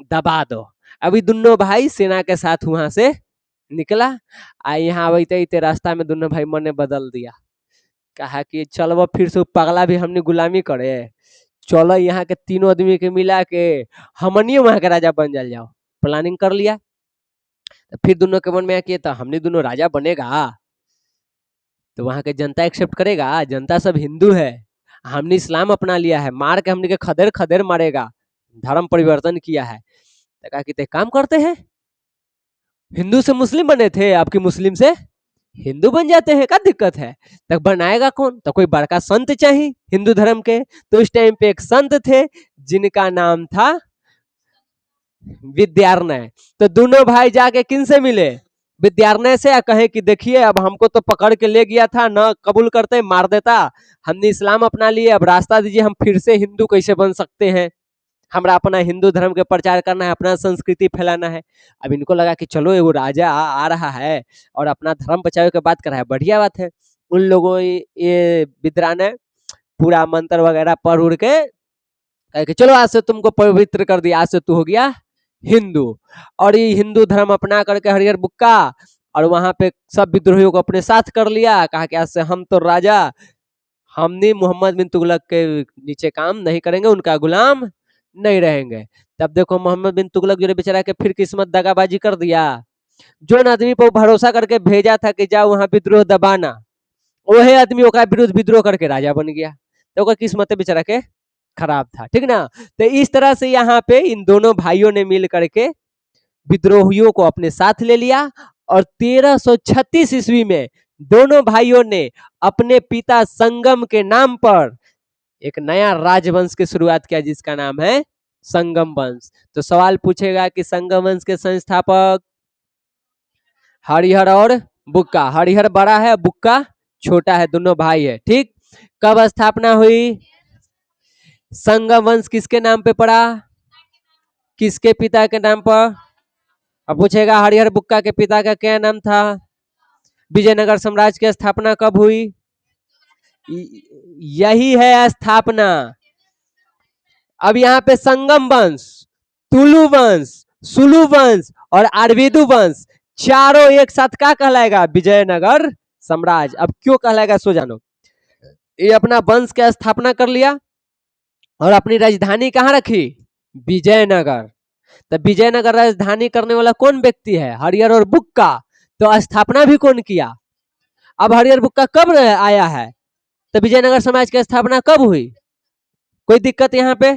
दबा दो। अभी दोनों भाई सेना के साथ वहां से निकला। यहाँ अबते रास्ता में दोनों भाई मन ने बदल दिया, कहा कि चलो फिर से पगला भी हमने गुलामी करे, चलो यहाँ के तीनों आदमी के मिला के हमनियो वहां के राजा बन जाओ। प्लानिंग कर लिया। तो फिर दोनों के मन में आया कि तो हमने दोनों राजा बनेगा तो वहां के जनता एक्सेप्ट करेगा? जनता सब हिंदू है, हमने इस्लाम अपना लिया है, मार के हमने के खदेर खदेर मारेगा, धर्म परिवर्तन किया है। तो कहा कि काम करते हैं, हिंदू से मुस्लिम बने थे, आपकी मुस्लिम से हिंदू बन जाते हैं, क्या दिक्कत है? तक बनाएगा कौन? तो कोई बड़का संत चाहिए हिंदू धर्म के। तो इस टाइम पे एक संत थे जिनका नाम था विद्यारण्य। तो दोनों भाई जाके किन से मिले? विद्यारण्य से। कहे कि देखिए अब हमको तो पकड़ के ले गया था, न कबूल करते मार देता, हमने इस्लाम अपना लिए, अब रास्ता दीजिए, हम फिर से हिंदू कैसे बन सकते हैं, हमारा अपना हिंदू धर्म के प्रचार करना है, अपना संस्कृति फैलाना है। अब इनको लगा कि चलो एगो राजा आ रहा है और अपना धर्म बचावे के बात कर रहा है, बढ़िया बात है। उन लोगों ये विद्यारण्य पूरा मंत्र वगैरह पढ़ उड़ के कहे कि चलो आज से तुमको पवित्र कर दिया, आज से तू हो गया हिंदू। और ये हिंदू धर्म अपना करके हरिहर बुक्का और वहां पे सब विद्रोहियों को अपने साथ कर लिया। कहा कि आज से हम तो राजा, हमने मोहम्मद बिन तुगलक के नीचे काम नहीं करेंगे, उनका गुलाम नहीं रहेंगे। तब देखो मोहम्मद बिन तुगलक जो बेचारा के फिर किस्मत दगाबाजी कर दिया। जो आदमी पर भरोसा करके भेजा था कि जाओ वहां विद्रोह दबाना, वही आदमी ओका विरुद्ध विद्रोह करके राजा बन गया। तो किस्मत बेचारा के खराब था, ठीक ना। तो इस तरह से यहाँ पे इन दोनों भाइयों ने मिल करके विद्रोहियों को अपने साथ ले लिया और 1336 ईस्वी में दोनों भाइयों ने अपने पिता संगम के नाम पर एक नया राजवंश की शुरुआत किया जिसका नाम है संगम वंश। तो सवाल पूछेगा कि संगम वंश के संस्थापक हरिहर और बुक्का। हरिहर बड़ा है, बुक्का छोटा है, दोनों भाई है, ठीक। कब स्थापना हुई? संगम वंश किसके नाम पे पड़ा? किसके पिता के नाम पर? अब पूछेगा हरिहर बुक्का के पिता का क्या नाम था? विजयनगर साम्राज्य की स्थापना कब हुई? यही है स्थापना। अब यहाँ पे संगम वंश, तुलु वंश, सुलु वंश और आर्वेदु वंश चारों एक साथ क्या कहलाएगा? विजयनगर साम्राज्य। अब क्यों कहलाएगा सो जानो। ये अपना वंश की स्थापना कर लिया और अपनी राजधानी कहाँ रखी? विजयनगर। तो विजयनगर राजधानी करने वाला कौन व्यक्ति है? हरिहर और बुक्का। तो स्थापना भी कौन किया? अब हरिहर बुक्का कब आया है? तो विजयनगर समाज की स्थापना कब हुई? कोई दिक्कत यहाँ पे?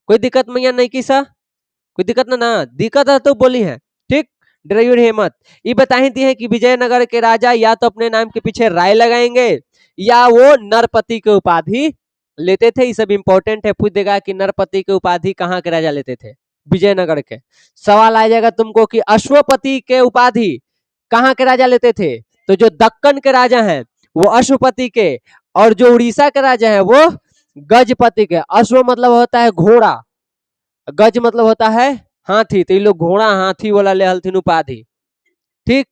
कोई दिक्कत मैया नहीं की सा? कोई दिक्कत ना दिक्कत है तो बोली है, ठीक। डरिए नहीं मत। ये बता ही दी है कि विजयनगर के राजा या तो अपने नाम के पीछे राय लगाएंगे या वो नरपति के उपाधि लेते थे। ये सब इंपॉर्टेंट है, पूछ देगा कि नरपति के उपाधि कहाँ के राजा लेते थे? विजयनगर के। सवाल आ जाएगा तुमको कि अश्वपति के उपाधि कहाँ के राजा लेते थे? तो जो दक्कन के राजा हैं वो अश्वपति के, और जो उड़ीसा के राजा हैं वो गजपति के। अश्व मतलब होता है घोड़ा, गज मतलब होता है हाथी, तो ये लोग घोड़ा हाथी वाला ले हलथिन उपाधि, ठीक।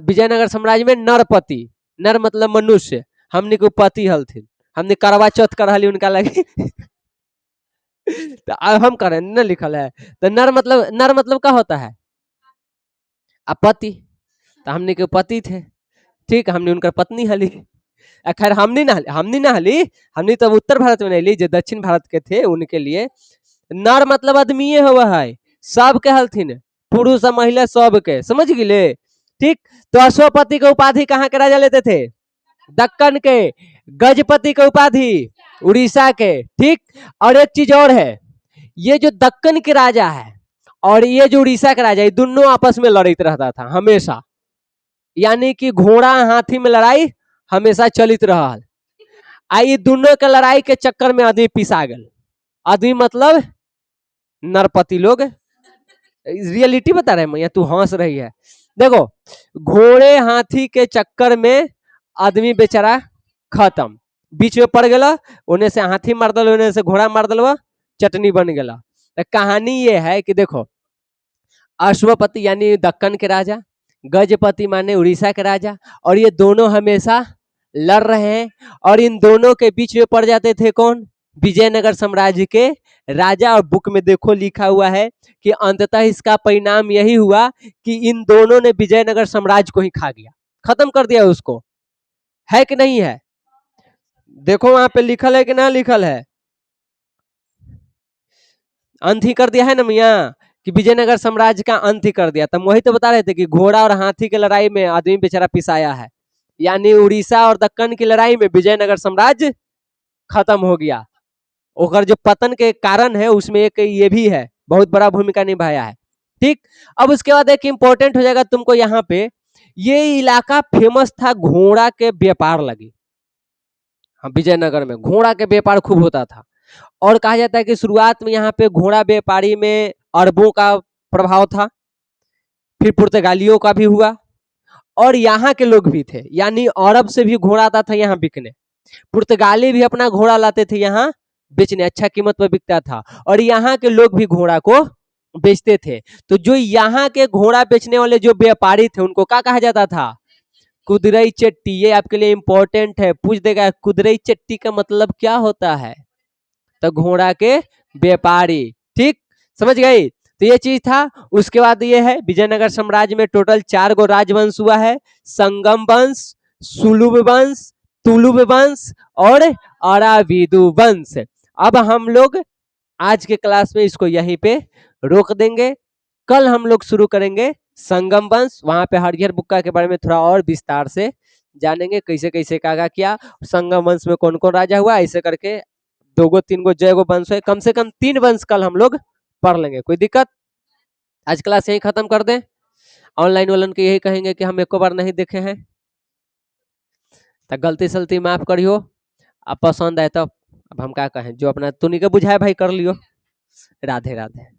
विजयनगर साम्राज्य में नरपति, नर मतलब मनुष्य, हमने को पति हलथिन, हमने करवा चौथ कर हली उनका लगे तो हम करें न लिखल है। तो नर मतलब क्या होता है? पति। तो हमने के पति थे, ठीक, हमने उनका पत्नी हली। खैर हमने ना हली, हमने तो उत्तर भारत में नहीं ली, जो दक्षिण भारत के थे उनके लिए। नर मतलब आदमी हुआ है, सब के हलथिन, पुरुष और महिला सब के, समझ गिले, ठीक। तो अश्वपति के उपाधि कहाँ के राजा लेते थे? दक्कन के। गजपति के उपाधि उड़ीसा के, ठीक। और एक चीज और है, ये जो दक्कन के राजा है और ये जो उड़ीसा का राजा, ये दोनों आपस में लड़ते रहता था हमेशा, यानी कि घोड़ा हाथी में लड़ाई हमेशा चलित रहा। आई दोनों के लड़ाई के चक्कर में आदमी पिसा गए। आदमी मतलब नरपति लोग, रियलिटी बता रहे हैं, तू हंस रही है। देखो घोड़े हाथी के चक्कर में आदमी बेचारा खत्म, बीच में पड़ गया, उन्हें से हाथी मार दल, उन्हें से घोड़ा मार दल, चटनी बन गया। तो कहानी ये है कि देखो अश्वपति यानी दक्कन के राजा, गजपति माने उड़ीसा के राजा, और ये दोनों हमेशा लड़ रहे हैं। और इन दोनों के बीच में पड़ जाते थे कौन? विजयनगर साम्राज्य के राजा। और बुक में देखो लिखा हुआ है कि अंततः इसका परिणाम यही हुआ कि इन दोनों ने विजयनगर साम्राज्य को ही खा गया, खत्म कर दिया उसको, है कि नहीं है? देखो वहां पे लिखल है कि ना लिखल है, अंत ही कर दिया है ना मियाँ, कि विजयनगर साम्राज्य का अंत ही कर दिया। तब वही तो बता रहे थे कि घोड़ा और हाथी की लड़ाई में आदमी बेचारा पिसाया है, यानी उड़ीसा और दक्कन की लड़ाई में विजयनगर साम्राज्य खत्म हो गया। और जो पतन के कारण है उसमें एक ये भी है, बहुत बड़ा भूमिका निभाया है। ठीक, अब उसके बाद एक इंपॉर्टेंट हो जाएगा तुमको यहाँ पे, ये इलाका फेमस था घोड़ा के व्यापार लगी। हाँ, विजयनगर में घोड़ा के व्यापार खूब होता था। और कहा जाता है कि शुरुआत में यहाँ पे घोड़ा व्यापारी में अरबों का प्रभाव था, फिर पुर्तगालियों का भी हुआ, और यहाँ के लोग भी थे, यानी अरब से भी घोड़ा आता था यहाँ बिकने, पुर्तगाली भी अपना घोड़ा लाते थे यहाँ बेचने, अच्छा कीमत पर बिकता था, और यहाँ के लोग भी घोड़ा को बेचते थे। तो जो यहाँ के घोड़ा बेचने वाले जो व्यापारी थे उनको क्या कहा जाता था? कुदरई चट्टी। ये आपके लिए इंपॉर्टेंट है, पूछ देगा कुदरई चट्टी का मतलब क्या होता है, तो घोड़ा के व्यापारी। ठीक, समझ गई? तो ये चीज था। उसके बाद ये है विजयनगर साम्राज्य में टोटल 4 गो राजवंश हुआ है, संगम वंश, सुलुभ वंश, तुलुभ वंश और अराविदु वंश। अब हम लोग आज के क्लास में इसको यहीं पे रोक देंगे, कल हम लोग शुरू करेंगे संगम वंश, वहां पे हरिहर बुक्का के बारे में थोड़ा और विस्तार से जानेंगे, कैसे कैसे क्या किया, संगम वंश में कौन कौन राजा हुआ, ऐसे करके 2 गो 3 गो जय गो वंश है, कम से कम 3 वंश कल हम लोग पढ़ लेंगे। कोई दिक्कत? आज क्लास यही खत्म कर दें। ऑनलाइन वालन के यही कहेंगे कि हम एको बार नहीं देखे हैं, तो गलती सलती माफ करियो, अब पसंद आए तो अब हम क्या कहें, जो अपना तुनी के बुझाए भाई कर लियो। राधे राधे।